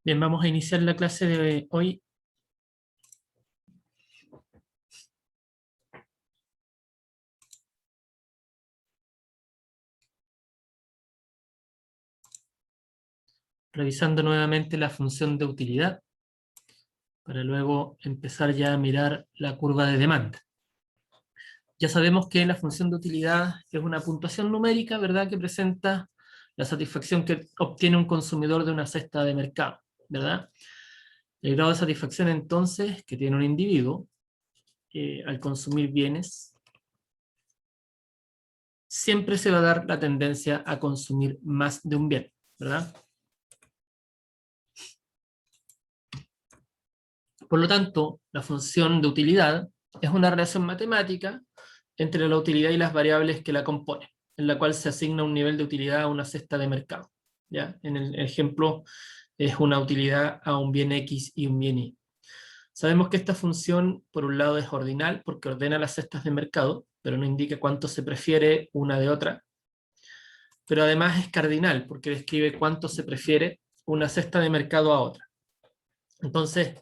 Bien, vamos a iniciar la clase de hoy. Revisando nuevamente la función de utilidad, para luego empezar ya a mirar la curva de demanda. Ya sabemos que la función de utilidad es una puntuación numérica, ¿verdad?, que presenta la satisfacción que obtiene un consumidor de una cesta de mercado, ¿verdad? El grado de satisfacción entonces que tiene un individuo al consumir bienes, siempre se va a dar la tendencia a consumir más de un bien, ¿verdad? Por lo tanto, la función de utilidad es una relación matemática entre la utilidad y las variables que la componen, en la cual se asigna un nivel de utilidad a una cesta de mercado. ¿Ya? En el ejemplo es una utilidad a un bien X y un bien Y. Sabemos que esta función, por un lado, es ordinal porque ordena las cestas de mercado, pero no indica cuánto se prefiere una de otra. Pero además es cardinal porque describe cuánto se prefiere una cesta de mercado a otra. Entonces,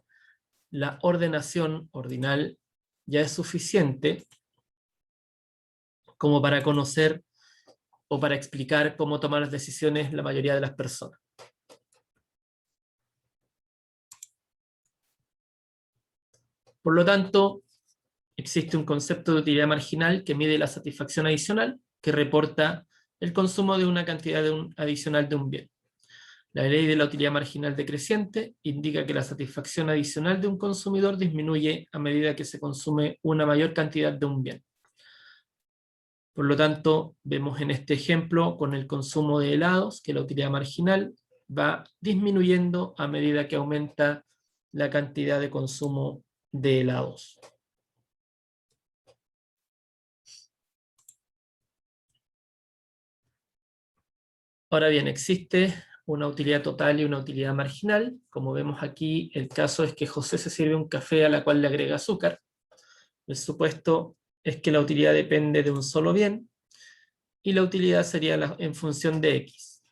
la ordenación ordinal ya es suficiente como para conocer o para explicar cómo tomar las decisiones la mayoría de las personas. Por lo tanto, existe un concepto de utilidad marginal que mide la satisfacción adicional, que reporta el consumo de una cantidad adicional de un bien. La ley de la utilidad marginal decreciente indica que la satisfacción adicional de un consumidor disminuye a medida que se consume una mayor cantidad de un bien. Por lo tanto, vemos en este ejemplo con el consumo de helados que la utilidad marginal va disminuyendo a medida que aumenta la cantidad de consumo de helados. Ahora bien, existe una utilidad total y una utilidad marginal. Como vemos aquí, el caso es que José se sirve un café a la cual le agrega azúcar. El supuesto es que la utilidad depende de un solo bien y la utilidad sería en función de X,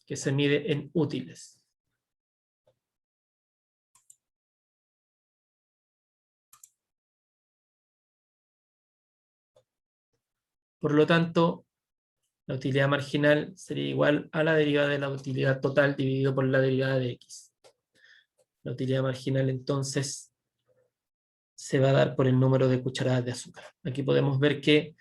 que se mide en útiles. Por lo tanto, la utilidad marginal sería igual a la derivada de la utilidad total dividido por la derivada de X. La utilidad marginal entonces se va a dar por el número de cucharadas de azúcar. Aquí podemos ver que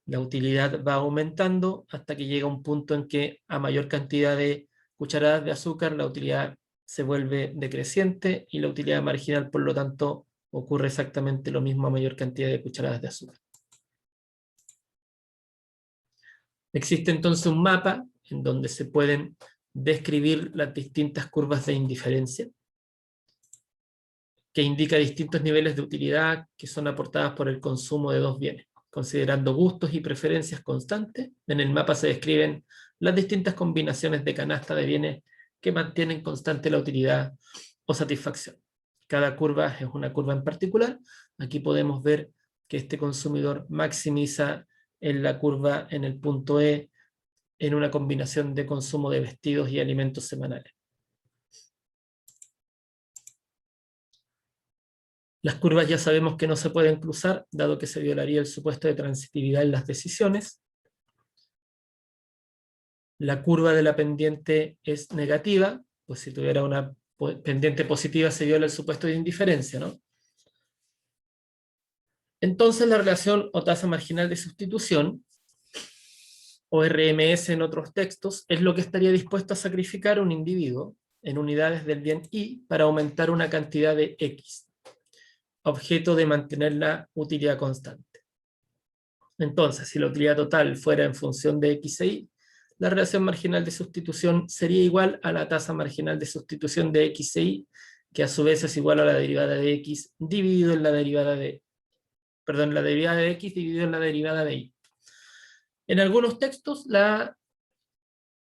la utilidad va aumentando hasta que llega un punto en que a mayor cantidad de cucharadas de azúcar la utilidad se vuelve decreciente y la utilidad marginal, por lo tanto, ocurre exactamente lo mismo a mayor cantidad de cucharadas de azúcar. Existe entonces un mapa en donde se pueden describir las distintas curvas de indiferencia, que indica distintos niveles de utilidad que son aportadas por el consumo de dos bienes. Considerando gustos y preferencias constantes, en el mapa se describen las distintas combinaciones de canasta de bienes que mantienen constante la utilidad o satisfacción. Cada curva es una curva en particular. Aquí podemos ver que este consumidor maximiza en la curva en el punto E en una combinación de consumo de vestidos y alimentos semanales. Las curvas ya sabemos que no se pueden cruzar, dado que se violaría el supuesto de transitividad en las decisiones. La curva de la pendiente es negativa, pues si tuviera una pendiente positiva se viola el supuesto de indiferencia, ¿no? Entonces la relación o tasa marginal de sustitución, o RMS en otros textos, es lo que estaría dispuesto a sacrificar un individuo en unidades del bien Y para aumentar una cantidad de X, objeto de mantener la utilidad constante. Entonces, si la utilidad total fuera en función de X e Y, la relación marginal de sustitución sería igual a la tasa marginal de sustitución de X e Y, que a su vez es igual a la derivada de X dividido en la derivada de, la derivada de X dividido en la derivada de Y. En algunos textos la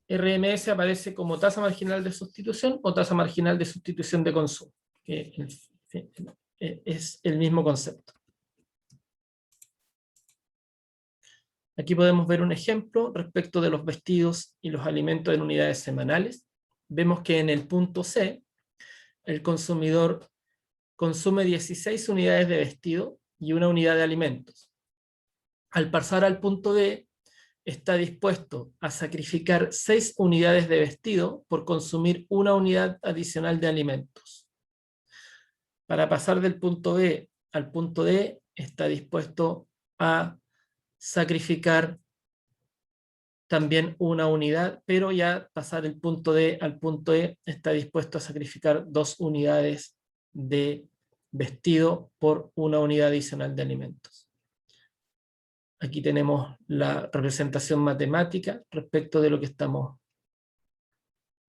RMS aparece como tasa marginal de sustitución o tasa marginal de sustitución de consumo, que es el mismo concepto. Aquí podemos ver un ejemplo respecto de los vestidos y los alimentos en unidades semanales. Vemos que en el punto C el consumidor consume 16 unidades de vestido y 1 unidad de alimentos. Al pasar al punto D, está dispuesto a sacrificar 6 unidades de vestido por consumir 1 unidad adicional de alimentos. Para pasar del punto B al punto D, está dispuesto a sacrificar también 1 unidad, pero ya pasar el punto D al punto E, está dispuesto a sacrificar 2 unidades de vestido por 1 unidad adicional de alimentos. Aquí tenemos la representación matemática respecto de lo que estamos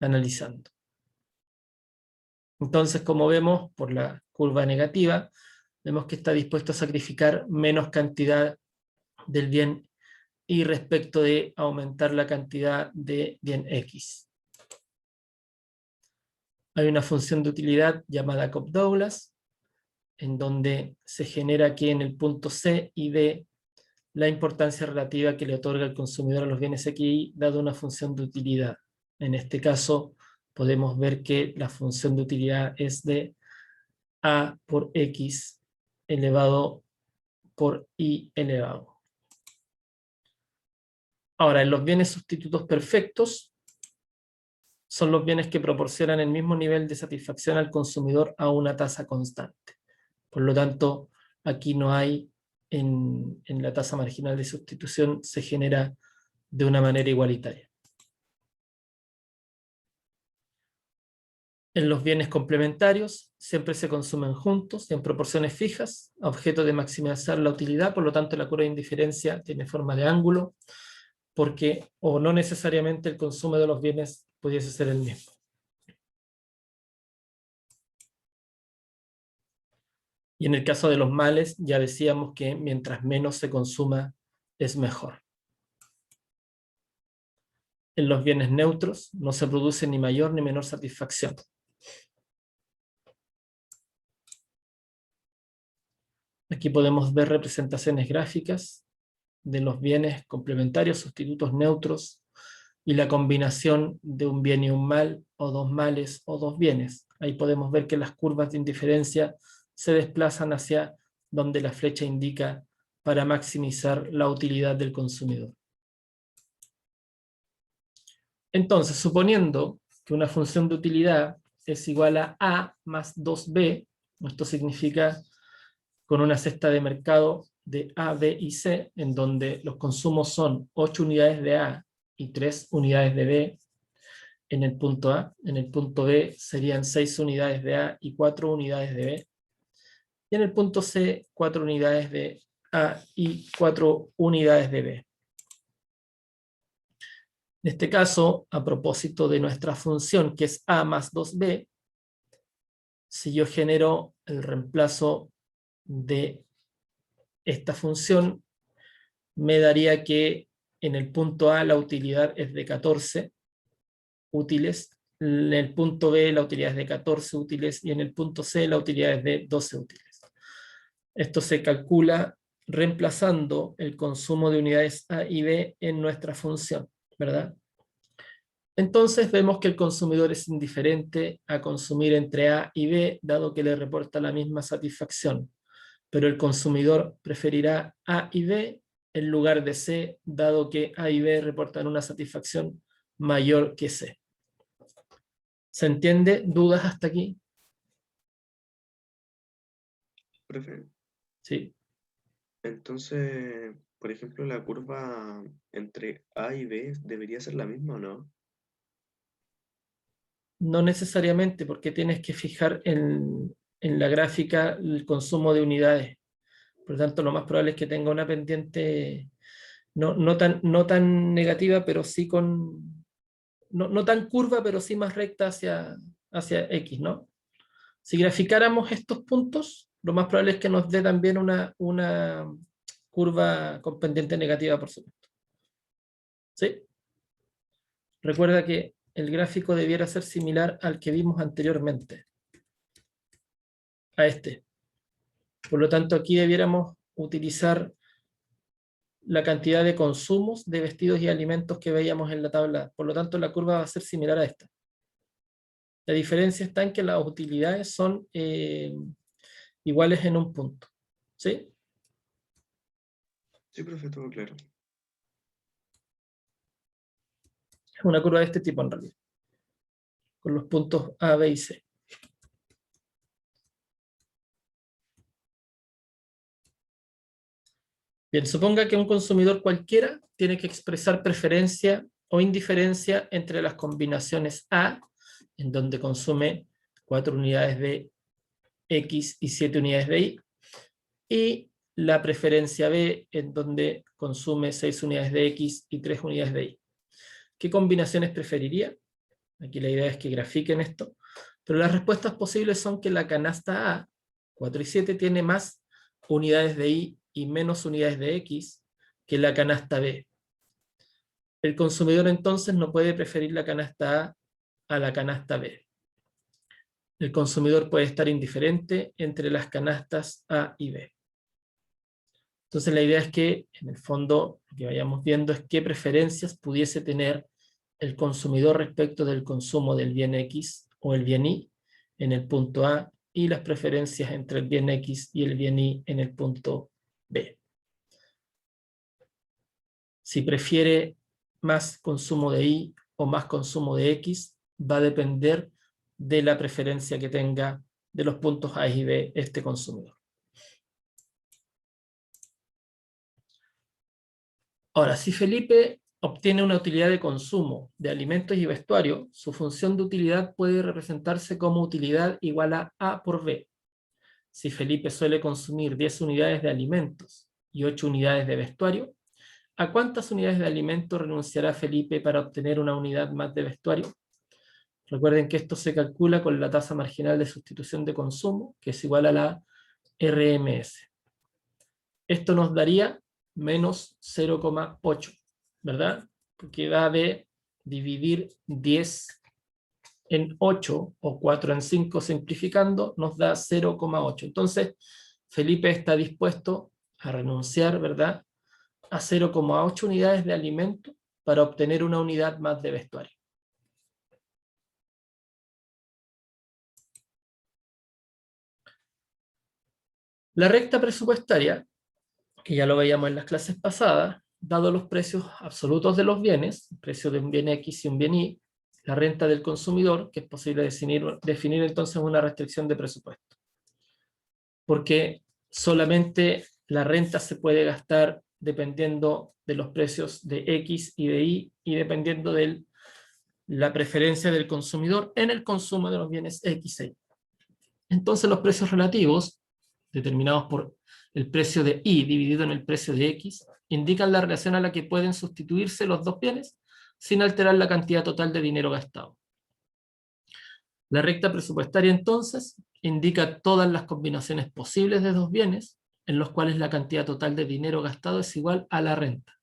analizando. Entonces, como vemos por la curva negativa, vemos que está dispuesto a sacrificar menos cantidad del bien y respecto de aumentar la cantidad de bien X. Hay una función de utilidad llamada Cobb-Douglas, en donde se genera que en el punto C y D la importancia relativa que le otorga el consumidor a los bienes X y Y, dado una función de utilidad. En este caso, podemos ver que la función de utilidad es de A por X elevado por Y elevado. Ahora, en los bienes sustitutos perfectos, son los bienes que proporcionan el mismo nivel de satisfacción al consumidor a una tasa constante. Por lo tanto, aquí no hay, en la tasa marginal de sustitución, se genera de una manera igualitaria. En los bienes complementarios, siempre se consumen juntos y en proporciones fijas, a objeto de maximizar la utilidad, por lo tanto la curva de indiferencia tiene forma de ángulo, porque o no necesariamente el consumo de los bienes pudiese ser el mismo. Y en el caso de los males, ya decíamos que mientras menos se consuma, es mejor. En los bienes neutros, no se produce ni mayor ni menor satisfacción. Aquí podemos ver representaciones gráficas de los bienes complementarios, sustitutos neutros, y la combinación de un bien y un mal, o 2 males, o 2 bienes. Ahí podemos ver que las curvas de indiferencia se desplazan hacia donde la flecha indica para maximizar la utilidad del consumidor. Entonces, suponiendo que una función de utilidad es igual a más 2b, esto significa con una cesta de mercado de A, B y C, en donde los consumos son 8 unidades de A y 3 unidades de B en el punto A, en el punto B serían 6 unidades de A y 4 unidades de B, y en el punto C 4 unidades de A y 4 unidades de B. En este caso, a propósito de nuestra función, que es A más 2B, si yo genero el reemplazo de esta función, me daría que en el punto A la utilidad es de 14 útiles, en el punto B la utilidad es de 14 útiles y en el punto C la utilidad es de 12 útiles. Esto se calcula reemplazando el consumo de unidades A y B en nuestra función, ¿verdad? Entonces vemos que el consumidor es indiferente a consumir entre A y B, dado que le reporta la misma satisfacción, pero el consumidor preferirá A y B en lugar de C, dado que A y B reportan una satisfacción mayor que C. ¿Se entiende? ¿Dudas hasta aquí? Profe, Sí. entonces, por ejemplo, la curva entre A y B debería ser la misma, ¿o no? No necesariamente, porque tienes que fijar en la gráfica el consumo de unidades. Por lo tanto, lo más probable es que tenga una pendiente no tan negativa, pero sí con... No tan curva, pero sí más recta hacia X, ¿no? Si graficáramos estos puntos, lo más probable es que nos dé también una curva con pendiente negativa, por supuesto. ¿Sí? Recuerda que el gráfico debiera ser similar al que vimos anteriormente, a este. Por lo tanto, aquí debiéramos utilizar la cantidad de consumos de vestidos y alimentos que veíamos en la tabla. Por lo tanto, la curva va a ser similar a esta. La diferencia está en que las utilidades son iguales en un punto. ¿Sí? Sí, profe, todo claro. Es una curva de este tipo en realidad, con los puntos A, B y C. Bien, suponga que un consumidor cualquiera tiene que expresar preferencia o indiferencia entre las combinaciones A, en donde consume 4 unidades de X y 7 unidades de Y, y la preferencia B, en donde consume 6 unidades de X y 3 unidades de Y. ¿Qué combinaciones preferiría? Aquí la idea es que grafiquen esto, pero las respuestas posibles son que la canasta A, 4 y 7, tiene más unidades de Y y menos unidades de X que la canasta B. El consumidor entonces no puede preferir la canasta A la canasta B. El consumidor puede estar indiferente entre las canastas A y B. Entonces la idea es que, en el fondo, lo que vayamos viendo es qué preferencias pudiese tener el consumidor respecto del consumo del bien X o el bien Y en el punto A y las preferencias entre el bien X y el bien Y en el punto B. Si prefiere más consumo de Y o más consumo de X, va a depender de la preferencia que tenga de los puntos A y B este consumidor. Ahora, si Felipe obtiene una utilidad de consumo de alimentos y vestuario, su función de utilidad puede representarse como utilidad igual a A por B. Si Felipe suele consumir 10 unidades de alimentos y 8 unidades de vestuario, ¿a cuántas unidades de alimento renunciará Felipe para obtener una unidad más de vestuario? Recuerden que esto se calcula con la tasa marginal de sustitución de consumo, que es igual a la RMS. Esto nos daría menos 0,8, ¿verdad? Porque da de dividir 10 en 8 o 4 en 5 simplificando, nos da 0,8. Entonces, Felipe está dispuesto a renunciar, ¿verdad?, a 0,8 unidades de alimento para obtener una unidad más de vestuario. La recta presupuestaria, que ya lo veíamos en las clases pasadas, dado los precios absolutos de los bienes, el precio de un bien X y un bien Y, la renta del consumidor, que es posible definir entonces una restricción de presupuesto. Porque solamente la renta se puede gastar dependiendo de los precios de X y de Y y dependiendo de la preferencia del consumidor en el consumo de los bienes X e Y. Entonces los precios relativos, determinados por el precio de Y dividido en el precio de X, indican la relación a la que pueden sustituirse los dos bienes sin alterar la cantidad total de dinero gastado. La recta presupuestaria entonces indica todas las combinaciones posibles de dos bienes en los cuales la cantidad total de dinero gastado es igual a la renta.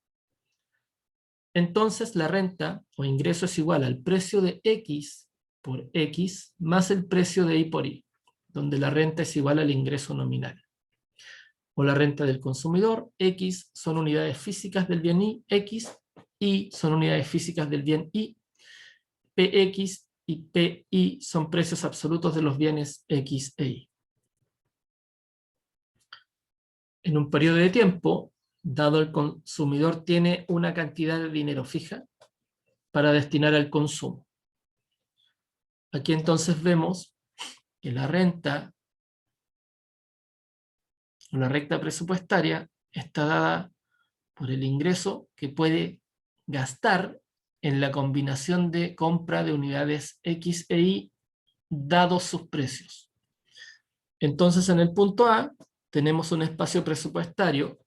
Entonces la renta o ingreso es igual al precio de X por X más el precio de Y por Y, donde la renta es igual al ingreso nominal. O la renta del consumidor, X son unidades físicas del bien Y, X, Y son unidades físicas del bien Y, PX y PY son precios absolutos de los bienes X e Y. En un periodo de tiempo, dado el consumidor tiene una cantidad de dinero fija para destinar al consumo. Aquí entonces vemos que la renta, o la recta presupuestaria, está dada por el ingreso que puede gastar en la combinación de compra de unidades X e Y dados sus precios. Entonces en el punto A tenemos un espacio presupuestario,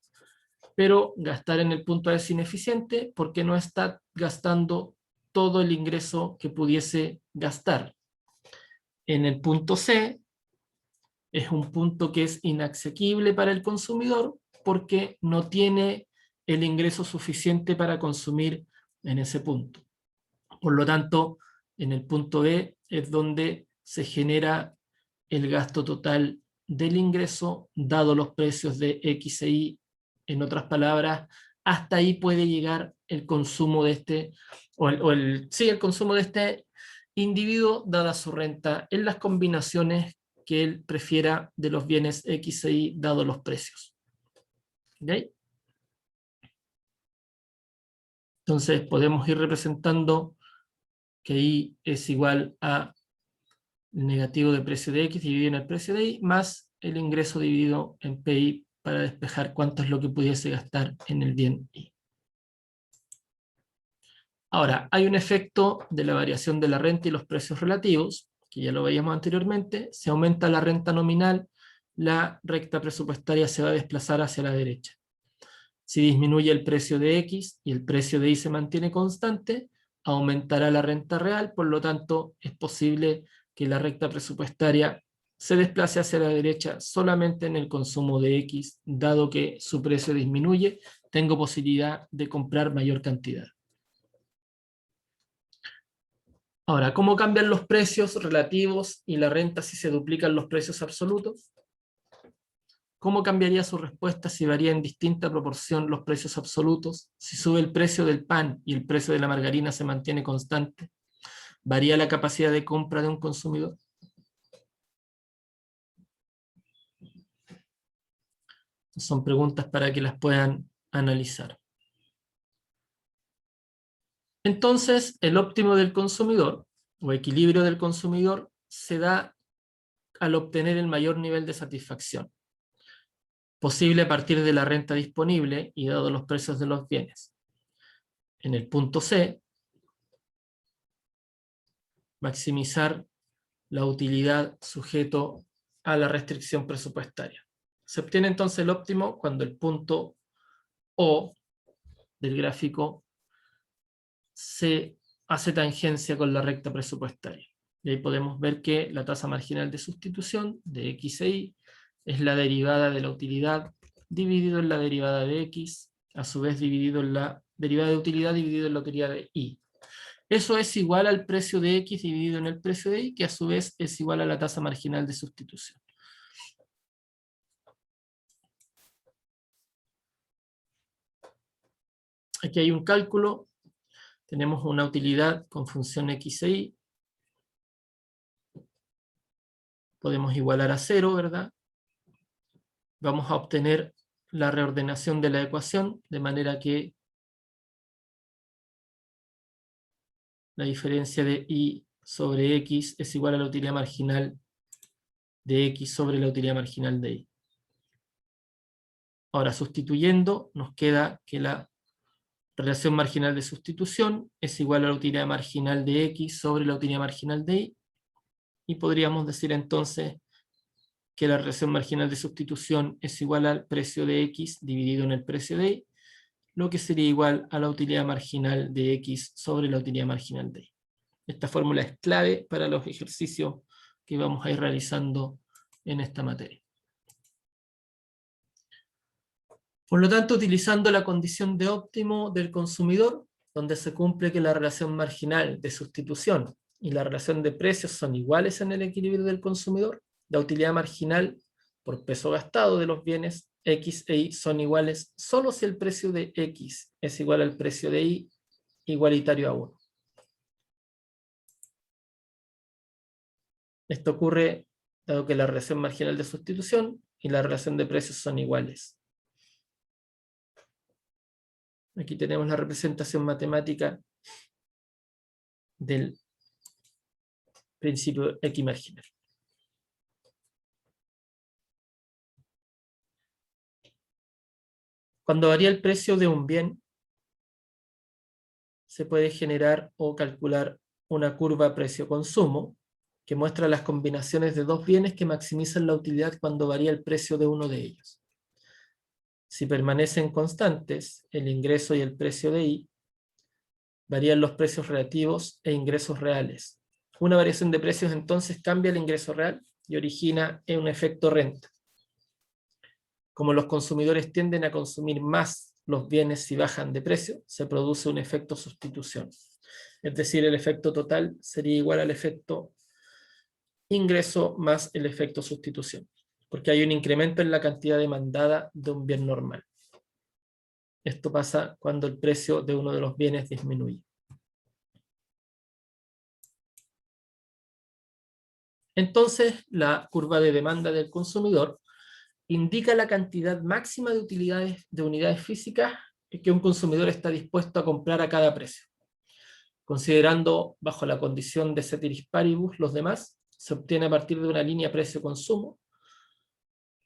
pero gastar en el punto A es ineficiente porque no está gastando todo el ingreso que pudiese gastar. En el punto C es un punto que es inasequible para el consumidor porque no tiene el ingreso suficiente para consumir en ese punto. Por lo tanto, en el punto B es donde se genera el gasto total del ingreso, dado los precios de X e Y. En otras palabras, hasta ahí puede llegar el consumo de este, el consumo de este individuo dada su renta en las combinaciones que él prefiera de los bienes X e Y dado los precios. ¿Okay? Entonces podemos ir representando que I es igual a el negativo de precio de X dividido en el precio de Y más el ingreso dividido en PI para despejar cuánto es lo que pudiese gastar en el bien Y. Ahora, hay un efecto de la variación de la renta y los precios relativos, que ya lo veíamos anteriormente. Si aumenta la renta nominal, la recta presupuestaria se va a desplazar hacia la derecha. Si disminuye el precio de X y el precio de Y se mantiene constante, aumentará la renta real, por lo tanto es posible que la recta presupuestaria se desplace hacia la derecha solamente en el consumo de X, dado que su precio disminuye, tengo posibilidad de comprar mayor cantidad. Ahora, ¿cómo cambian los precios relativos y la renta si se duplican los precios absolutos? ¿Cómo cambiaría su respuesta si varía en distinta proporción los precios absolutos? Si sube el precio del pan y el precio de la margarina se mantiene constante, ¿varía la capacidad de compra de un consumidor? Son preguntas para que las puedan analizar. Entonces, el óptimo del consumidor, o equilibrio del consumidor, se da al obtener el mayor nivel de satisfacción posible a partir de la renta disponible y dado los precios de los bienes. En el punto C, maximizar la utilidad sujeto a la restricción presupuestaria. Se obtiene entonces el óptimo cuando el punto O del gráfico se hace tangencia con la recta presupuestaria. Y ahí podemos ver que la tasa marginal de sustitución de X e Y es la derivada de la utilidad dividido en la derivada de X, a su vez dividido en la derivada de utilidad dividido en la utilidad de Y. Eso es igual al precio de X dividido en el precio de Y, que a su vez es igual a la tasa marginal de sustitución. Aquí hay un cálculo. Tenemos una utilidad con función X e Y. Podemos igualar a 0, ¿verdad? Vamos a obtener la reordenación de la ecuación, de manera que la diferencia de Y sobre X es igual a la utilidad marginal de X sobre la utilidad marginal de Y. Ahora, sustituyendo, nos queda que la relación marginal de sustitución es igual a la utilidad marginal de X sobre la utilidad marginal de Y, y podríamos decir entonces que la relación marginal de sustitución es igual al precio de X dividido en el precio de Y, lo que sería igual a la utilidad marginal de X sobre la utilidad marginal de Y. Esta fórmula es clave para los ejercicios que vamos a ir realizando en esta materia. Por lo tanto, utilizando la condición de óptimo del consumidor, donde se cumple que la relación marginal de sustitución y la relación de precios son iguales en el equilibrio del consumidor, la utilidad marginal por peso gastado de los bienes X e Y son iguales solo si el precio de X es igual al precio de Y igualitario a 1. Esto ocurre dado que la relación marginal de sustitución y la relación de precios son iguales. Aquí tenemos la representación matemática del principio X marginal. Cuando varía el precio de un bien, se puede generar o calcular una curva precio-consumo que muestra las combinaciones de dos bienes que maximizan la utilidad cuando varía el precio de uno de ellos. Si permanecen constantes el ingreso y el precio de Y, varían los precios relativos e ingresos reales. Una variación de precios entonces cambia el ingreso real y origina un efecto renta. Como los consumidores tienden a consumir más los bienes si bajan de precio, se produce un efecto sustitución. Es decir, el efecto total sería igual al efecto ingreso más el efecto sustitución, porque hay un incremento en la cantidad demandada de un bien normal. Esto pasa cuando el precio de uno de los bienes disminuye. Entonces, la curva de demanda del consumidor indica la cantidad máxima de unidades físicas que un consumidor está dispuesto a comprar a cada precio. Considerando bajo la condición de ceteris paribus los demás, se obtiene a partir de una línea precio-consumo.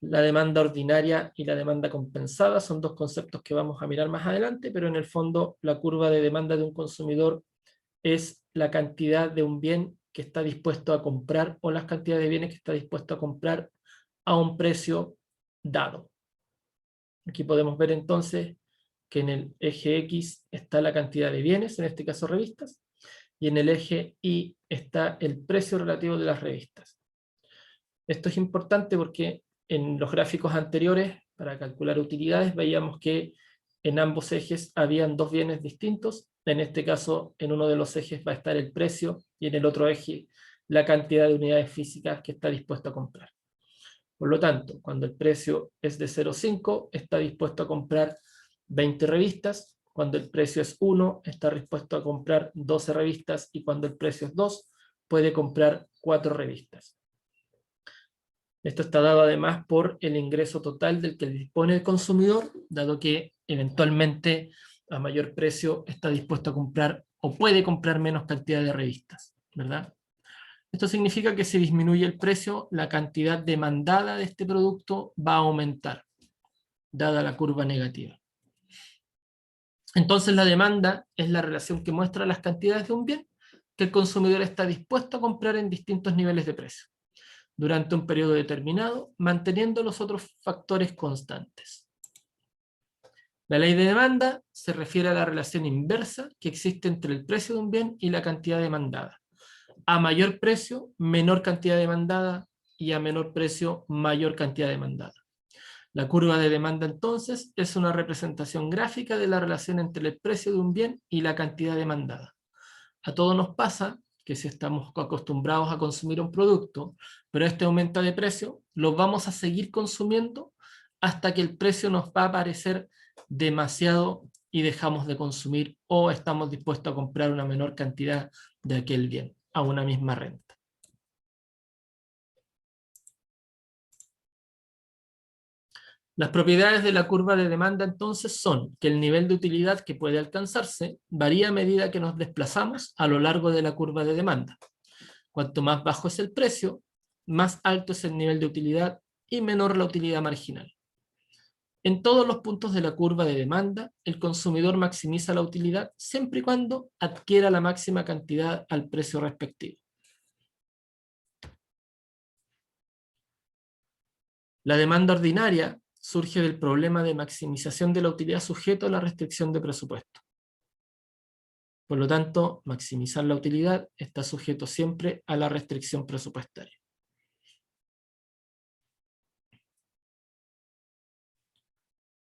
La demanda ordinaria y la demanda compensada son dos conceptos que vamos a mirar más adelante, pero en el fondo la curva de demanda de un consumidor es la cantidad de un bien que está dispuesto a comprar o las cantidades de bienes que está dispuesto a comprar a un precio dado. Aquí podemos ver entonces que en el eje X está la cantidad de bienes, en este caso revistas, y en el eje Y está el precio relativo de las revistas. Esto es importante porque en los gráficos anteriores, para calcular utilidades, veíamos que en ambos ejes habían dos bienes distintos. En este caso, en uno de los ejes va a estar el precio y en el otro eje la cantidad de unidades físicas que está dispuesto a comprar. Por lo tanto, cuando el precio es de 0,5, está dispuesto a comprar 20 revistas. Cuando el precio es 1, está dispuesto a comprar 12 revistas. Y cuando el precio es 2, puede comprar 4 revistas. Esto está dado además por el ingreso total del que dispone el consumidor, dado que eventualmente a mayor precio está dispuesto a comprar o puede comprar menos cantidad de revistas, ¿verdad? Esto significa que si disminuye el precio, la cantidad demandada de este producto va a aumentar, dada la curva negativa. Entonces la demanda es la relación que muestra las cantidades de un bien que el consumidor está dispuesto a comprar en distintos niveles de precio, durante un periodo determinado, manteniendo los otros factores constantes. La ley de demanda se refiere a la relación inversa que existe entre el precio de un bien y la cantidad demandada. A mayor precio, menor cantidad demandada, y a menor precio, mayor cantidad demandada. La curva de demanda entonces es una representación gráfica de la relación entre el precio de un bien y la cantidad demandada. A todos nos pasa que si estamos acostumbrados a consumir un producto, pero este aumenta de precio, lo vamos a seguir consumiendo hasta que el precio nos va a parecer demasiado y dejamos de consumir o estamos dispuestos a comprar una menor cantidad de aquel bien a una misma renta. Las propiedades de la curva de demanda entonces son que el nivel de utilidad que puede alcanzarse varía a medida que nos desplazamos a lo largo de la curva de demanda. Cuanto más bajo es el precio, más alto es el nivel de utilidad y menor la utilidad marginal. En todos los puntos de la curva de demanda, el consumidor maximiza la utilidad siempre y cuando adquiera la máxima cantidad al precio respectivo. La demanda ordinaria surge del problema de maximización de la utilidad sujeto a la restricción de presupuesto. Por lo tanto, maximizar la utilidad está sujeto siempre a la restricción presupuestaria.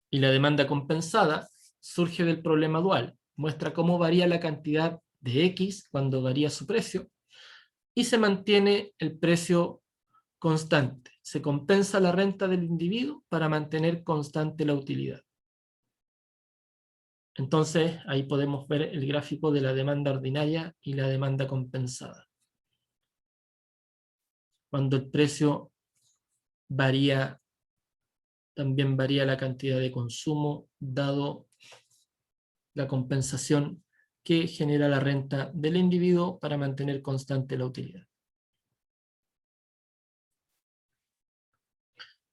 Y la demanda compensada surge del problema dual. Muestra cómo varía la cantidad de X cuando varía su precio y se mantiene el precio constante. Se compensa la renta del individuo para mantener constante la utilidad. Entonces, ahí podemos ver el gráfico de la demanda ordinaria y la demanda compensada. Cuando el precio varía, también varía la cantidad de consumo, dado la compensación que genera la renta del individuo para mantener constante la utilidad.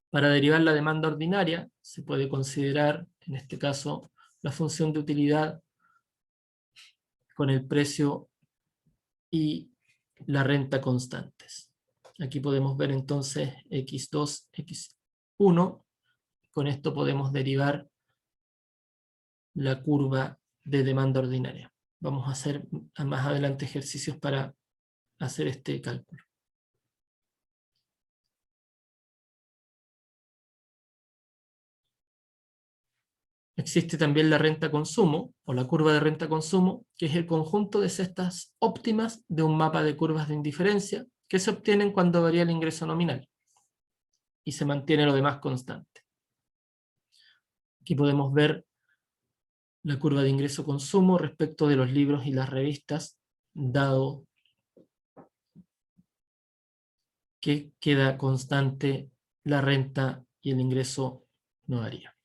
Para derivar la demanda ordinaria, se puede considerar, en este caso, la función de utilidad con el precio y la renta constantes. Aquí podemos ver entonces X2, X1. Con esto podemos derivar la curva de demanda ordinaria. Vamos a hacer más adelante ejercicios para hacer este cálculo. Existe también la renta consumo, o la curva de renta consumo, que es el conjunto de cestas óptimas de un mapa de curvas de indiferencia que se obtienen cuando varía el ingreso nominal y se mantiene lo demás constante. Aquí podemos ver la curva de ingreso-consumo respecto de los libros y las revistas, dado que queda constante la renta y el ingreso no varía.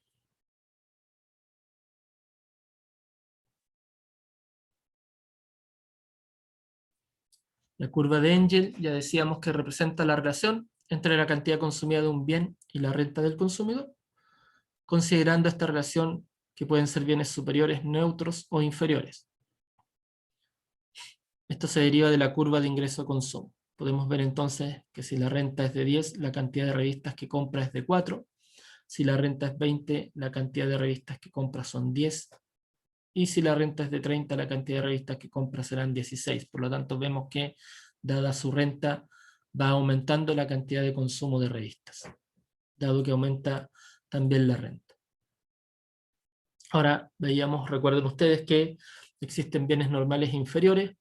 La curva de Engel ya decíamos que representa la relación entre la cantidad consumida de un bien y la renta del consumidor, considerando esta relación que pueden ser bienes superiores, neutros o inferiores. Esto se deriva de la curva de ingreso-consumo. Podemos ver entonces que si la renta es de 10, la cantidad de revistas que compra es de 4. Si la renta es 20, la cantidad de revistas que compra son 10. Y si la renta es de 30, la cantidad de revistas que compra serán 16. Por lo tanto, vemos que, dada su renta, va aumentando la cantidad de consumo de revistas, dado que aumenta también la renta. Ahora, recuerden ustedes que existen bienes normales inferiores,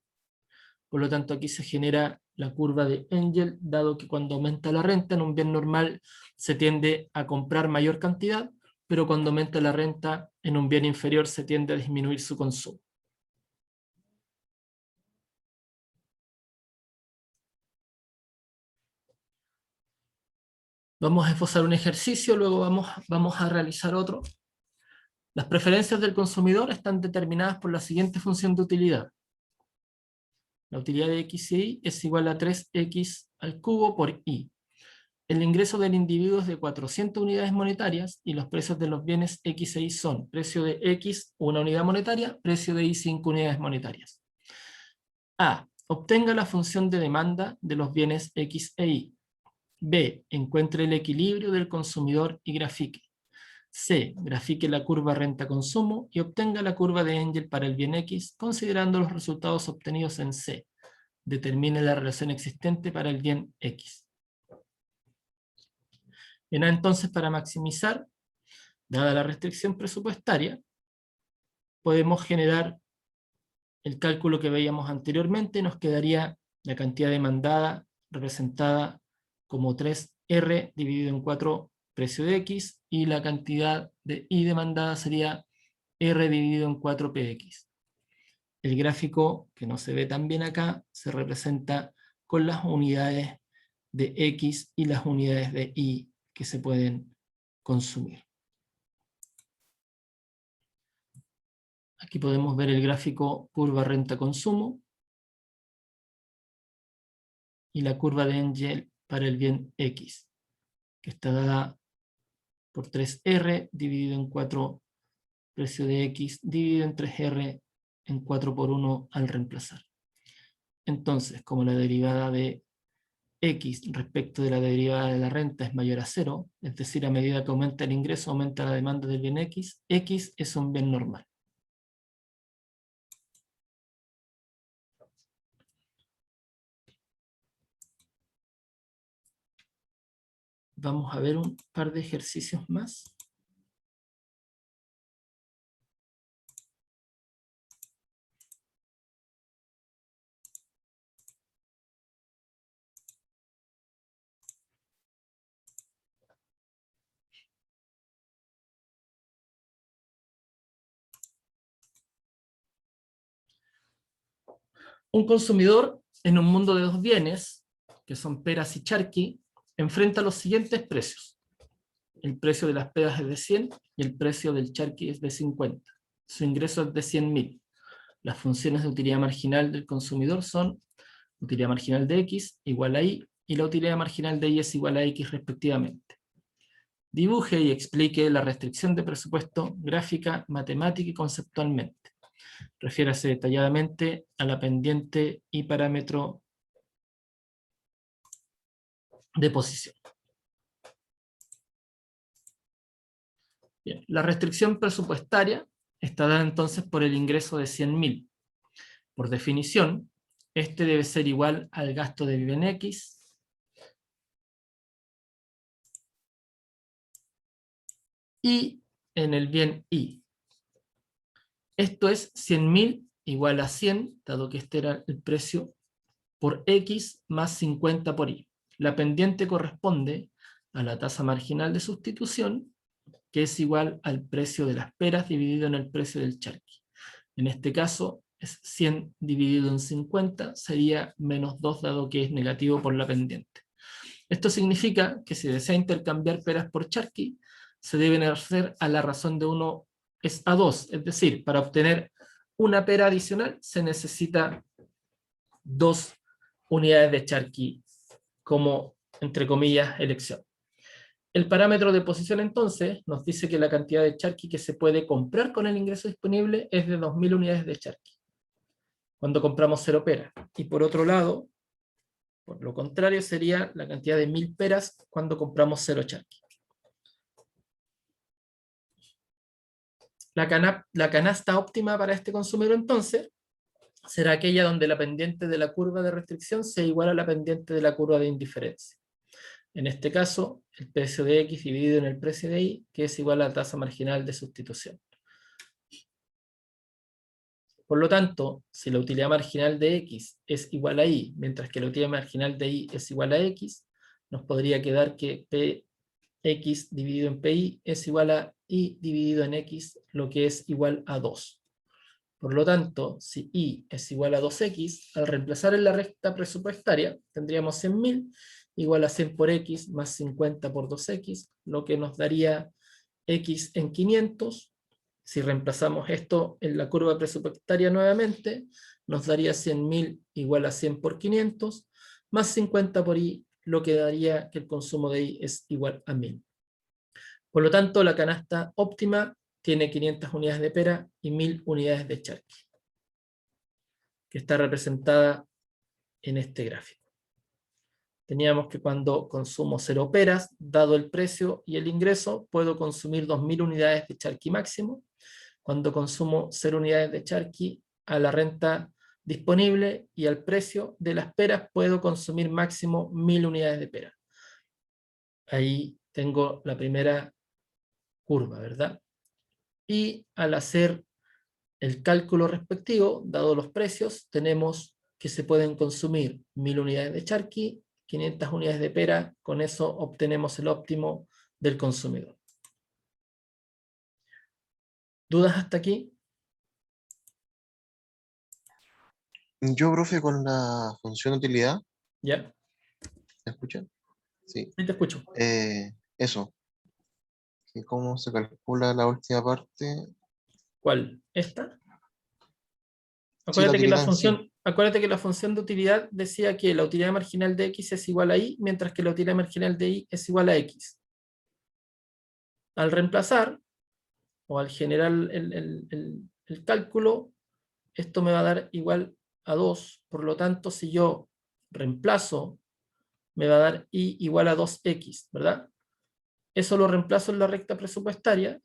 por lo tanto aquí se genera la curva de Engel, dado que cuando aumenta la renta en un bien normal se tiende a comprar mayor cantidad, pero cuando aumenta la renta en un bien inferior se tiende a disminuir su consumo. Vamos a esbozar un ejercicio, luego vamos a realizar otro. Las preferencias del consumidor están determinadas por la siguiente función de utilidad. La utilidad de x y y es igual a 3x al cubo por y. El ingreso del individuo es de 400 unidades monetarias y los precios de los bienes x e y son precio de x, 1 unidad monetaria, precio de y, 5 unidades monetarias. A. Obtenga la función de demanda de los bienes x e y. B. Encuentre el equilibrio del consumidor y grafique. C. Grafique la curva renta-consumo y obtenga la curva de Engel para el bien X, considerando los resultados obtenidos en C. Determine la relación existente para el bien X. En A, entonces, para maximizar, dada la restricción presupuestaria, podemos generar el cálculo que veíamos anteriormente. Nos quedaría la cantidad demandada representada como 3R dividido en 4 precio de X, y la cantidad de Y demandada sería R dividido en 4PX. El gráfico, que no se ve tan bien acá, se representa con las unidades de X y las unidades de Y que se pueden consumir. Aquí podemos ver el gráfico curva renta-consumo y la curva de Engel para el bien X, que está dada por 3R dividido en 4 precio de X dividido en 3R en 4 por 1 al reemplazar. Entonces, como la derivada de X respecto de la derivada de la renta es mayor a 0, es decir, a medida que aumenta el ingreso, aumenta la demanda del bien X, X es un bien normal. Vamos a ver un par de ejercicios más. Un consumidor en un mundo de dos bienes, que son peras y charqui, enfrenta los siguientes precios. El precio de las peras es de 100 y el precio del charqui es de 50. Su ingreso es de 100.000. Las funciones de utilidad marginal del consumidor son utilidad marginal de X igual a Y, y la utilidad marginal de Y es igual a X respectivamente. Dibuje y explique la restricción de presupuesto gráfica, matemática y conceptualmente. Refiérase detalladamente a la pendiente y parámetro de posición. Bien, la restricción presupuestaria está dada entonces por el ingreso de 100.000. Por definición, este debe ser igual al gasto de bien X y en el bien Y. Esto es 100.000 igual a 100, dado que este era el precio, por X más 50 por Y. La pendiente corresponde a la tasa marginal de sustitución, que es igual al precio de las peras dividido en el precio del charqui. En este caso es 100 dividido en 50, sería menos 2, dado que es negativo por la pendiente. Esto significa que si desea intercambiar peras por charqui, se deben hacer a la razón de 1 es a 2, es decir, para obtener una pera adicional se necesita 2 unidades de charqui como, entre comillas, elección. El parámetro de posición entonces nos dice que la cantidad de charqui que se puede comprar con el ingreso disponible es de 2000 unidades de charqui, cuando compramos 0 peras. Y por otro lado, por lo contrario, sería la cantidad de 1000 peras cuando compramos 0 charqui. La canasta óptima para este consumidor entonces será aquella donde la pendiente de la curva de restricción sea igual a la pendiente de la curva de indiferencia. En este caso, el precio de X dividido en el precio de Y, que es igual a la tasa marginal de sustitución. Por lo tanto, si la utilidad marginal de X es igual a Y, mientras que la utilidad marginal de Y es igual a X, nos podría quedar que Px dividido en Pi es igual a Y dividido en X, lo que es igual a 2. Por lo tanto, si Y es igual a 2X, al reemplazar en la recta presupuestaria, tendríamos 100.000 igual a 100 por X más 50 por 2X, lo que nos daría X en 500. Si reemplazamos esto en la curva presupuestaria nuevamente, nos daría 100.000 igual a 100 por 500, más 50 por Y, lo que daría que el consumo de Y es igual a 1000. Por lo tanto, la canasta óptima tiene 500 unidades de pera y 1000 unidades de charqui, que está representada en este gráfico. Teníamos que cuando consumo 0 peras, dado el precio y el ingreso, puedo consumir 2000 unidades de charqui máximo. Cuando consumo 0 unidades de charqui, a la renta disponible y al precio de las peras, puedo consumir máximo 1000 unidades de pera. Ahí tengo la primera curva, ¿verdad? Y al hacer el cálculo respectivo, dado los precios, tenemos que se pueden consumir 1000 unidades de charqui, 500 unidades de pera, con eso obtenemos el óptimo del consumidor. ¿Dudas hasta aquí? Yo, profe, con la función de utilidad, ¿Ya? ¿me escuchan? Sí. Sí, te escucho. Eso, que cómo se calcula la última parte. ¿Cuál? ¿Esta? Sí, la utilidad en sí. Acuérdate que la función de utilidad decía que la utilidad marginal de X es igual a Y, mientras que la utilidad marginal de Y es igual a X. Al reemplazar, o al generar el cálculo, esto me va a dar igual a 2. Por lo tanto, si yo reemplazo, me va a dar Y igual a 2X, ¿verdad? Eso lo reemplazo en la recta presupuestaria,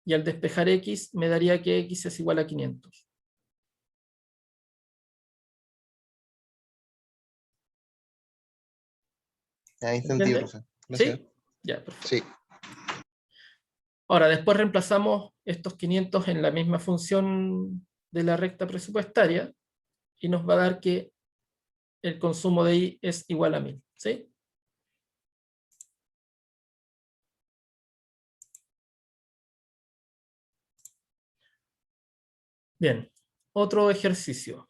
y al despejar X me daría que X es igual a 500. Ahí entendí, ¿Entiendes? profe. Gracias. ¿Sí? Ya, perfecto. Sí. Ahora, después reemplazamos estos 500 en la misma función de la recta presupuestaria y nos va a dar que el consumo de Y es igual a 1000. ¿Sí? Bien, otro ejercicio.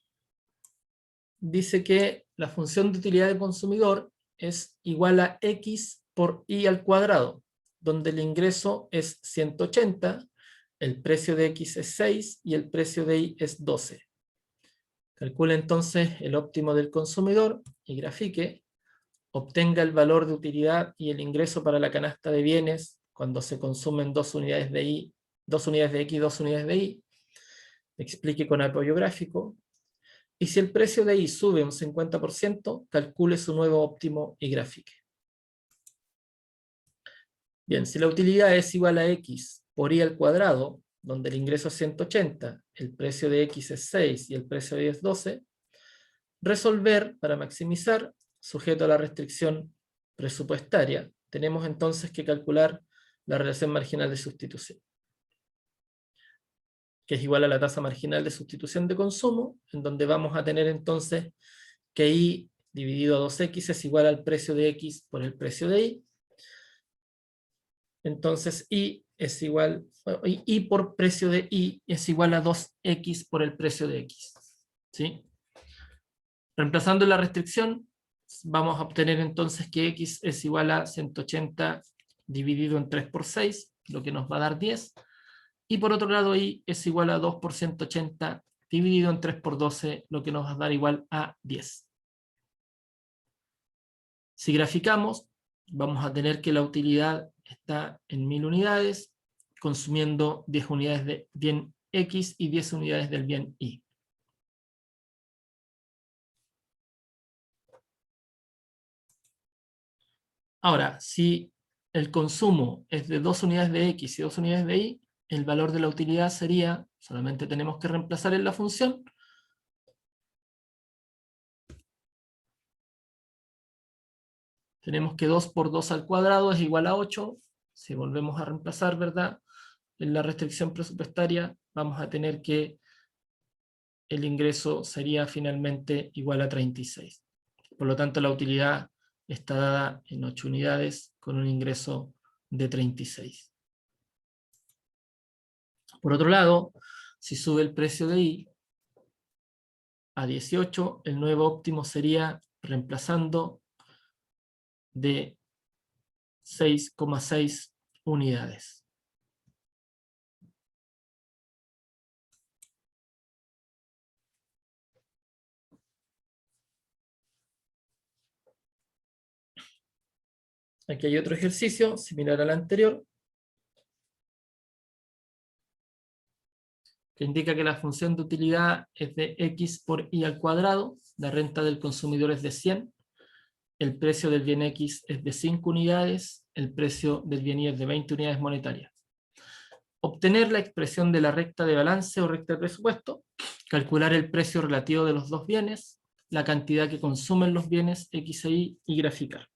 Dice que la función de utilidad del consumidor es igual a X por Y al cuadrado, donde el ingreso es 180, el precio de X es 6 y el precio de Y es 12. Calcule entonces el óptimo del consumidor y grafique. Obtenga el valor de utilidad y el ingreso para la canasta de bienes cuando se consumen 2 unidades de Y, 2 unidades de X y 2 unidades de Y. Explique con apoyo gráfico. Y si el precio de Y sube un 50%, calcule su nuevo óptimo y grafique. Bien, si la utilidad es igual a X por Y al cuadrado, donde el ingreso es 180, el precio de X es 6 y el precio de Y es 12, resolver para maximizar, sujeto a la restricción presupuestaria, tenemos entonces que calcular la relación marginal de sustitución, que es igual a la tasa marginal de sustitución de consumo, en donde vamos a tener entonces que Y dividido a 2X es igual al precio de X por el precio de Y. Entonces Y es igual, Y por precio de Y es igual a 2X por el precio de X. ¿Sí? Reemplazando la restricción, vamos a obtener entonces que x es igual a 180 dividido en 3 por 6, lo que nos va a dar 10. Y por otro lado, y es igual a 2 por 180 dividido en 3 por 12, lo que nos va a dar igual a 10. Si graficamos, vamos a tener que la utilidad está en 1000 unidades, consumiendo 10 unidades de bien X y 10 unidades del bien Y. Ahora, si el consumo es de 2 unidades de X y 2 unidades de Y, el valor de la utilidad sería, solamente tenemos que reemplazar en la función, tenemos que 2 por 2 al cuadrado es igual a 8, si volvemos a reemplazar, ¿verdad? En la restricción presupuestaria vamos a tener que el ingreso sería finalmente igual a 36. Por lo tanto, la utilidad está dada en 8 unidades con un ingreso de 36. Por otro lado, si sube el precio de I a 18, el nuevo óptimo sería reemplazando de 6,6 unidades. Aquí hay otro ejercicio similar al anterior, que indica que la función de utilidad es de x por y al cuadrado, la renta del consumidor es de 100, el precio del bien X es de 5 unidades, el precio del bien Y es de 20 unidades monetarias. Obtener la expresión de la recta de balance o recta de presupuesto, calcular el precio relativo de los dos bienes, la cantidad que consumen los bienes X e Y y graficar.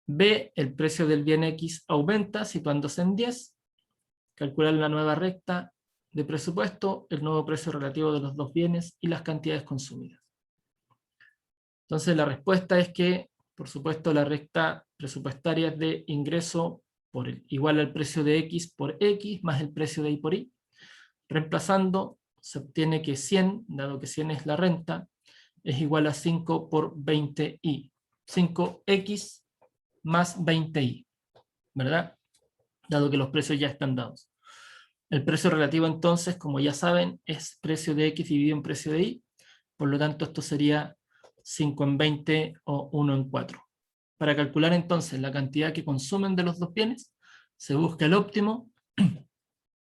B, el precio del bien X aumenta situándose en 10, calcular la nueva recta de presupuesto, el nuevo precio relativo de los dos bienes y las cantidades consumidas. Entonces la respuesta es que, por supuesto, la recta presupuestaria es de ingreso igual al precio de X por X más el precio de Y por Y. Reemplazando, se obtiene que 100, dado que 100 es la renta, es igual a 5 por 20Y. 5X más 20Y, ¿verdad? Dado que los precios ya están dados. El precio relativo entonces, como ya saben, es precio de X dividido en precio de Y. Por lo tanto, esto sería 5 en 20 o 1 en 4. Para calcular entonces la cantidad que consumen de los dos bienes, se busca el óptimo,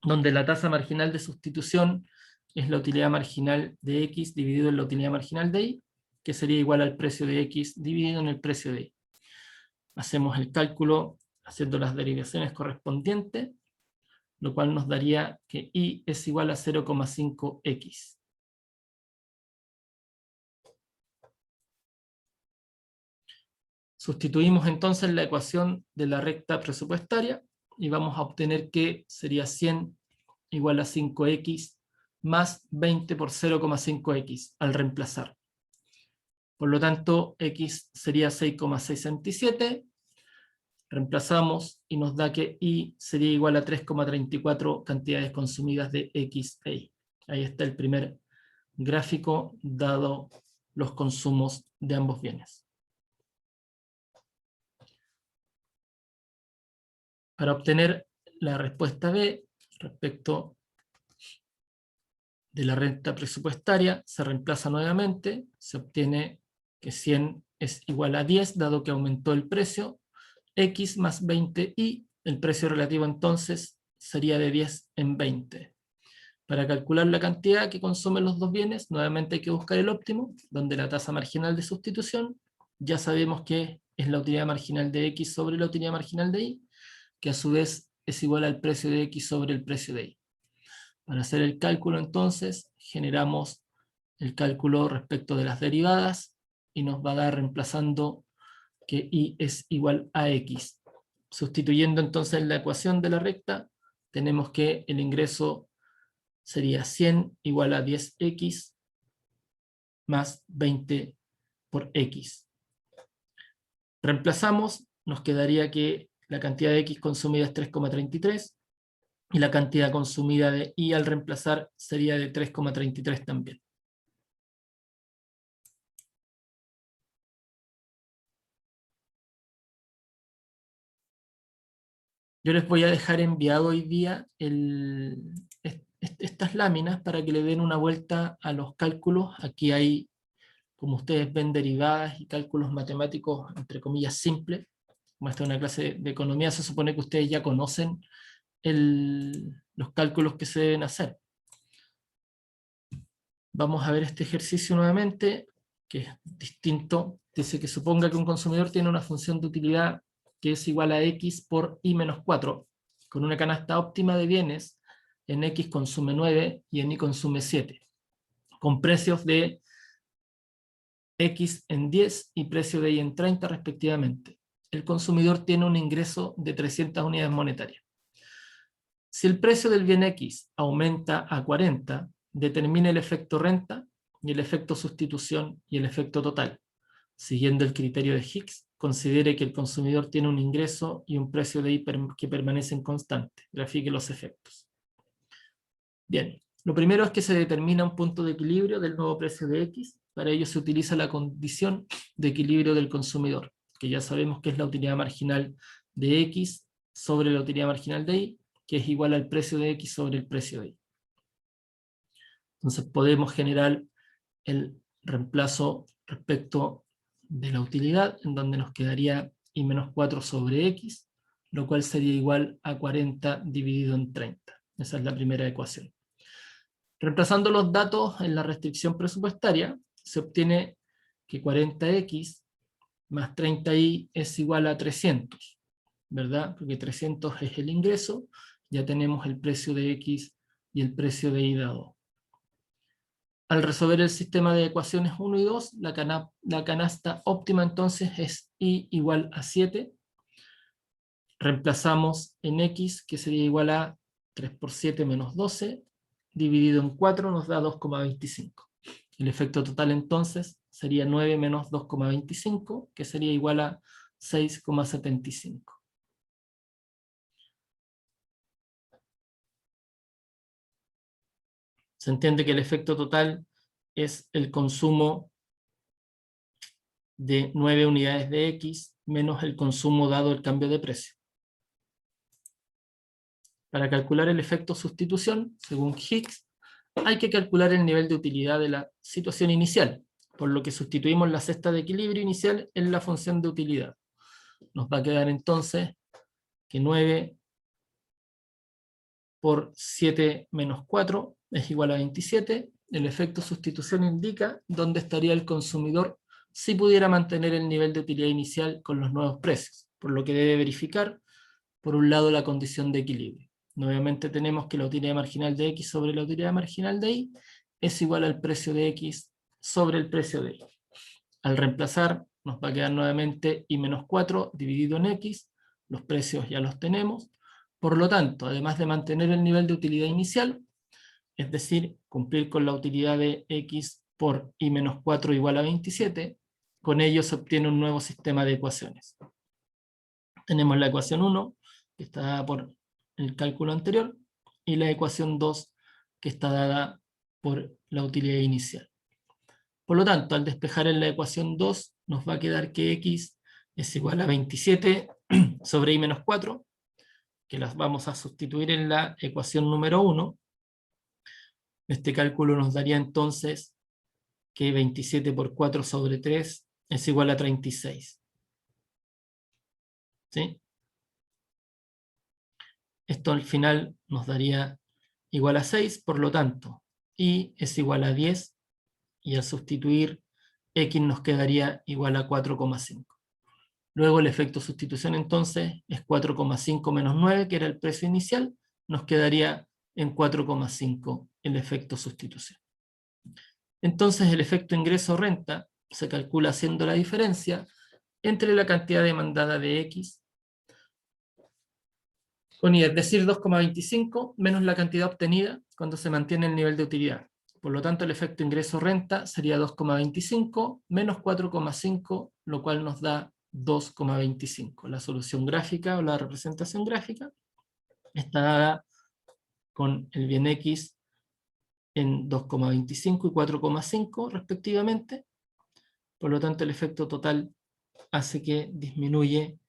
donde la tasa marginal de sustitución es la utilidad marginal de X dividido en la utilidad marginal de Y, que sería igual al precio de X dividido en el precio de Y. Hacemos el cálculo haciendo las derivaciones correspondientes, lo cual nos daría que Y es igual a 0,5X. Sustituimos entonces la ecuación de la recta presupuestaria y vamos a obtener que sería 100 igual a 5x más 20 por 0,5x al reemplazar. Por lo tanto, x sería 6,67. Reemplazamos y nos da que y sería igual a 3,34 cantidades consumidas de x e y. Ahí está el primer gráfico dado los consumos de ambos bienes. Para obtener la respuesta B respecto de la renta presupuestaria, se reemplaza nuevamente, se obtiene que 100 es igual a 10, dado que aumentó el precio, X más 20 y el precio relativo entonces sería de 10 en 20. Para calcular la cantidad que consumen los dos bienes, nuevamente hay que buscar el óptimo, donde la tasa marginal de sustitución, ya sabemos que es la utilidad marginal de X sobre la utilidad marginal de Y, que a su vez es igual al precio de X sobre el precio de Y. Para hacer el cálculo entonces, generamos el cálculo respecto de las derivadas y nos va a dar reemplazando que Y es igual a X. Sustituyendo entonces la ecuación de la recta, tenemos que el ingreso sería 100 igual a 10X más 20 por X. Reemplazamos, nos quedaría que la cantidad de X consumida es 3,33 y la cantidad consumida de Y al reemplazar sería de 3,33 también. Yo les voy a dejar enviado hoy día estas láminas para que le den una vuelta a los cálculos. Aquí hay, como ustedes ven, derivadas y cálculos matemáticos, entre comillas, simples. Como esta es una clase de economía, se supone que ustedes ya conocen los cálculos que se deben hacer. Vamos a ver este ejercicio nuevamente, que es distinto. Dice que suponga que un consumidor tiene una función de utilidad que es igual a X por Y menos 4, con una canasta óptima de bienes, en X consume 9 y en Y consume 7, con precios de X en 10 y precio de Y en 30 respectivamente. El consumidor tiene un ingreso de 300 unidades monetarias. Si el precio del bien X aumenta a 40, determine el efecto renta y el efecto sustitución y el efecto total. Siguiendo el criterio de Hicks, considere que el consumidor tiene un ingreso y un precio de Y que permanecen constantes. Grafique los efectos. Bien, lo primero es que se determina un punto de equilibrio del nuevo precio de X. Para ello se utiliza la condición de equilibrio del consumidor, que ya sabemos que es la utilidad marginal de X sobre la utilidad marginal de Y, que es igual al precio de X sobre el precio de Y. Entonces podemos generar el reemplazo respecto de la utilidad, en donde nos quedaría Y menos 4 sobre X, lo cual sería igual a 40 dividido en 30. Esa es la primera ecuación. Reemplazando los datos en la restricción presupuestaria, se obtiene que 40X más 30Y es igual a 300, ¿verdad? Porque 300 es el ingreso, ya tenemos el precio de X y el precio de Y dado. Al resolver el sistema de ecuaciones 1 y 2, la canasta óptima entonces es Y igual a 7. Reemplazamos en X, que sería igual a 3 por 7 menos 12, dividido en 4 nos da 2,25. El efecto total entonces sería 9 menos 2,25, que sería igual a 6,75. Se entiende que el efecto total es el consumo de 9 unidades de X menos el consumo dado el cambio de precio. Para calcular el efecto sustitución, según Hicks, hay que calcular el nivel de utilidad de la situación inicial, por lo que sustituimos la cesta de equilibrio inicial en la función de utilidad. Nos va a quedar entonces que 9 por 7 menos 4 es igual a 27. El efecto sustitución indica dónde estaría el consumidor si pudiera mantener el nivel de utilidad inicial con los nuevos precios, por lo que debe verificar, por un lado, la condición de equilibrio. Nuevamente tenemos que la utilidad marginal de X sobre la utilidad marginal de Y es igual al precio de X sobre el precio de Y. Al reemplazar, nos va a quedar nuevamente Y menos 4 dividido en X, los precios ya los tenemos. Por lo tanto, además de mantener el nivel de utilidad inicial, es decir, cumplir con la utilidad de X por Y menos 4 igual a 27, con ello se obtiene un nuevo sistema de ecuaciones. Tenemos la ecuación 1, que está dada por el cálculo anterior, y la ecuación 2, que está dada por la utilidad inicial. Por lo tanto, al despejar en la ecuación 2, nos va a quedar que X es igual a 27 sobre Y menos 4, que las vamos a sustituir en la ecuación número 1. Este cálculo nos daría entonces que 27 por 4 sobre 3 es igual a 36. ¿Sí? Esto al final nos daría igual a 6, por lo tanto, Y es igual a 10, y al sustituir X nos quedaría igual a 4,5. Luego el efecto sustitución entonces es 4,5 menos 9, que era el precio inicial, nos quedaría en 4,5 el efecto sustitución. Entonces el efecto ingreso-renta se calcula haciendo la diferencia entre la cantidad demandada de X con Y, es decir, 2,25 menos la cantidad obtenida cuando se mantiene el nivel de utilidad. Por lo tanto, el efecto ingreso-renta sería 2,25 menos 4,5, lo cual nos da 2,25. La solución gráfica o la representación gráfica está dada con el bien X en 2,25 y 4,5 respectivamente. Por lo tanto, el efecto total hace que disminuye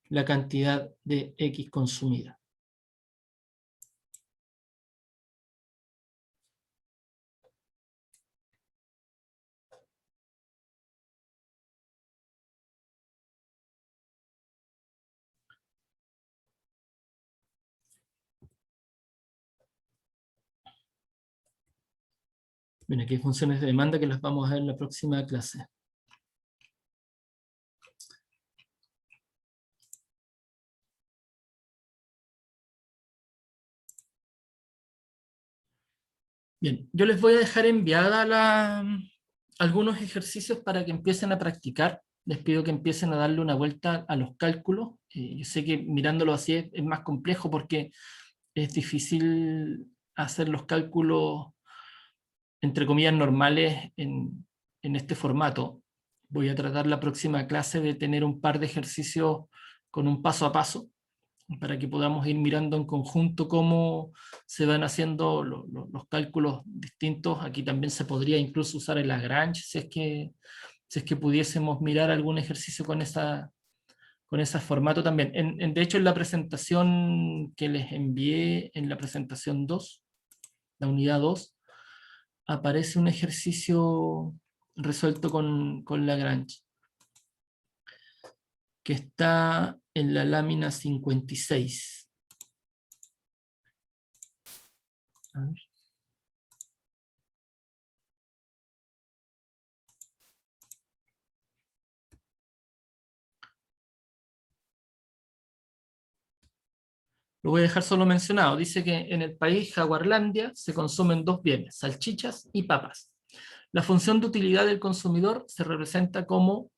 la cantidad de X consumida. Bien, aquí hay funciones de demanda que las vamos a ver en la próxima clase. Bien, yo les voy a dejar enviada algunos ejercicios para que empiecen a practicar. Les pido que empiecen a darle una vuelta a los cálculos. Yo sé que mirándolo así es más complejo porque es difícil hacer los cálculos, entre comillas, normales en este formato. Voy a tratar la próxima clase de tener un par de ejercicios con un paso a paso, para que podamos ir mirando en conjunto cómo se van haciendo los cálculos distintos. Aquí también se podría incluso usar el Lagrange, si es que pudiésemos mirar algún ejercicio con ese formato también. De hecho, en la presentación que les envié, en la presentación 2, la unidad 2, aparece un ejercicio resuelto con Lagrange, que está en la lámina 56. A ver. Lo voy a dejar solo mencionado. Dice que en el país Jaguarlandia se consumen dos bienes, salchichas y papas. La función de utilidad del consumidor se representa como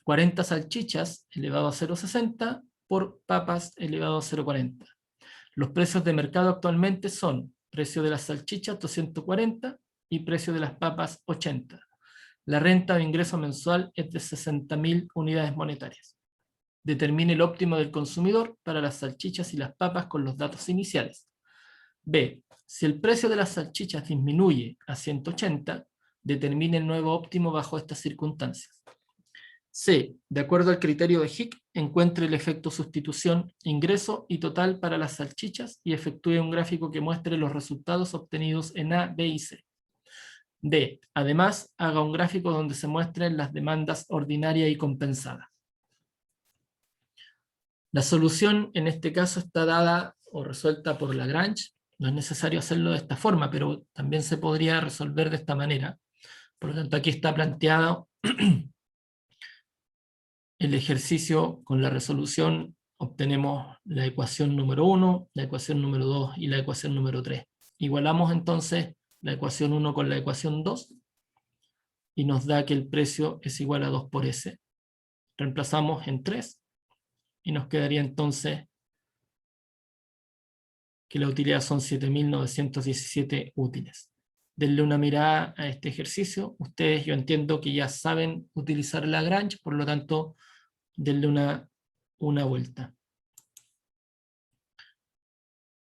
40 salchichas elevado a 0,60 por papas elevado a 0,40. Los precios de mercado actualmente son precio de las salchichas 240 y precio de las papas 80. La renta o ingreso mensual es de 60.000 unidades monetarias. Determine el óptimo del consumidor para las salchichas y las papas con los datos iniciales. B. Si el precio de las salchichas disminuye a 180, determine el nuevo óptimo bajo estas circunstancias. C. De acuerdo al criterio de Hick, encuentre el efecto sustitución, ingreso y total para las salchichas y efectúe un gráfico que muestre los resultados obtenidos en A, B y C. D. Además, haga un gráfico donde se muestren las demandas ordinarias y compensadas. La solución en este caso está dada o resuelta por Lagrange. No es necesario hacerlo de esta forma, pero también se podría resolver de esta manera. Por lo tanto, aquí está planteado el ejercicio con la resolución. Obtenemos la ecuación número 1, la ecuación número 2 y la ecuación número 3. Igualamos entonces la ecuación 1 con la ecuación 2 y nos da que el precio es igual a 2 por S. Reemplazamos en 3 y nos quedaría entonces que la utilidad son 7.917 útiles. Denle una mirada a este ejercicio. Ustedes, yo entiendo que ya saben utilizar Lagrange, por lo tanto, denle una vuelta.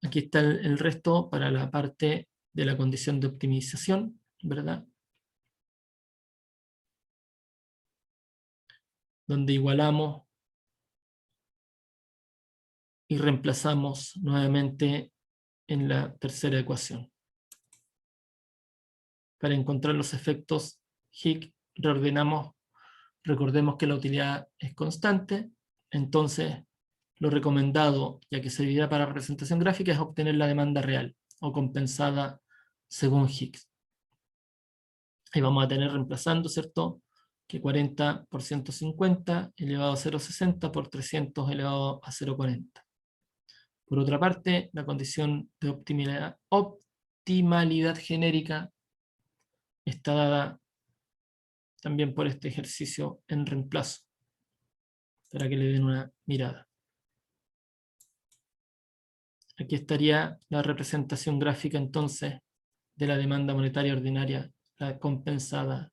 Aquí está el resto para la parte de la condición de optimización, ¿verdad? Donde igualamos y reemplazamos nuevamente en la tercera ecuación. Para encontrar los efectos Hick, reordenamos. Recordemos que la utilidad es constante, entonces lo recomendado, ya que servirá para representación gráfica, es obtener la demanda real o compensada según Hicks. Ahí vamos a tener reemplazando, ¿cierto? Que 40 por 150 elevado a 0,60 por 300 elevado a 0,40. Por otra parte, la condición de optimalidad genérica está dada también por este ejercicio en reemplazo, para que le den una mirada. Aquí estaría la representación gráfica entonces de la demanda monetaria ordinaria, la compensada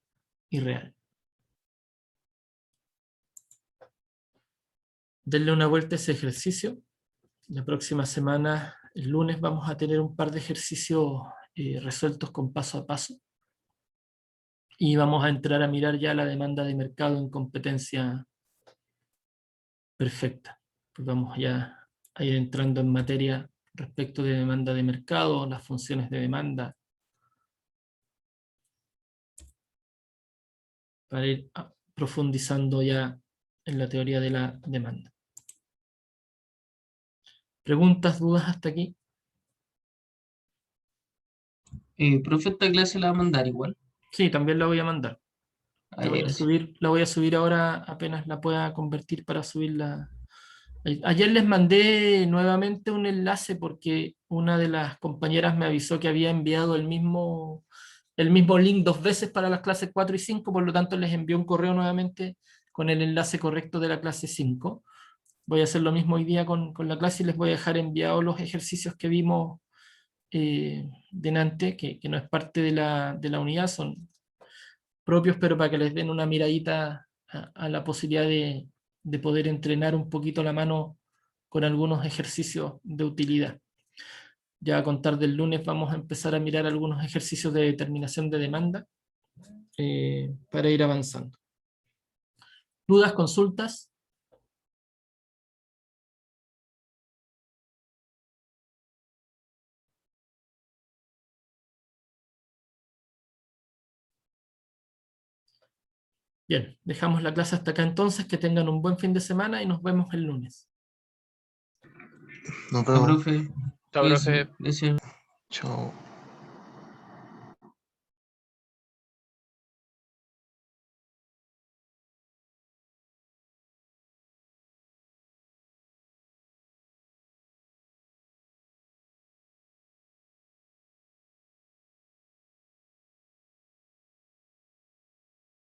y real. Denle una vuelta a ese ejercicio. La próxima semana, el lunes, vamos a tener un par de ejercicios resueltos con paso a paso. Y vamos a entrar a mirar ya la demanda de mercado en competencia perfecta. Pues vamos ya a ir entrando en materia respecto de demanda de mercado, las funciones de demanda, para ir profundizando ya en la teoría de la demanda. ¿Preguntas, dudas hasta aquí? Profe, esta clase la va a mandar igual. Sí, también la voy a mandar. Ah, ya, gracias. La voy a subir ahora apenas la pueda convertir para subirla. Ayer les mandé nuevamente un enlace porque una de las compañeras me avisó que había enviado el mismo link 2 veces para las clases 4 y 5, por lo tanto les envió un correo nuevamente con el enlace correcto de la clase 5. Voy a hacer lo mismo hoy día con la clase y les voy a dejar enviados los ejercicios que vimos delante, que no es parte de la unidad, son propios, pero para que les den una miradita a la posibilidad de poder entrenar un poquito la mano con algunos ejercicios de utilidad. Ya a contar del lunes vamos a empezar a mirar algunos ejercicios de determinación de demanda para ir avanzando. ¿Dudas, consultas? Bien, dejamos la clase hasta acá entonces, que tengan un buen fin de semana y nos vemos el lunes. Nos Chao, vemos. profe. Chao, profe. Gracias. Chao.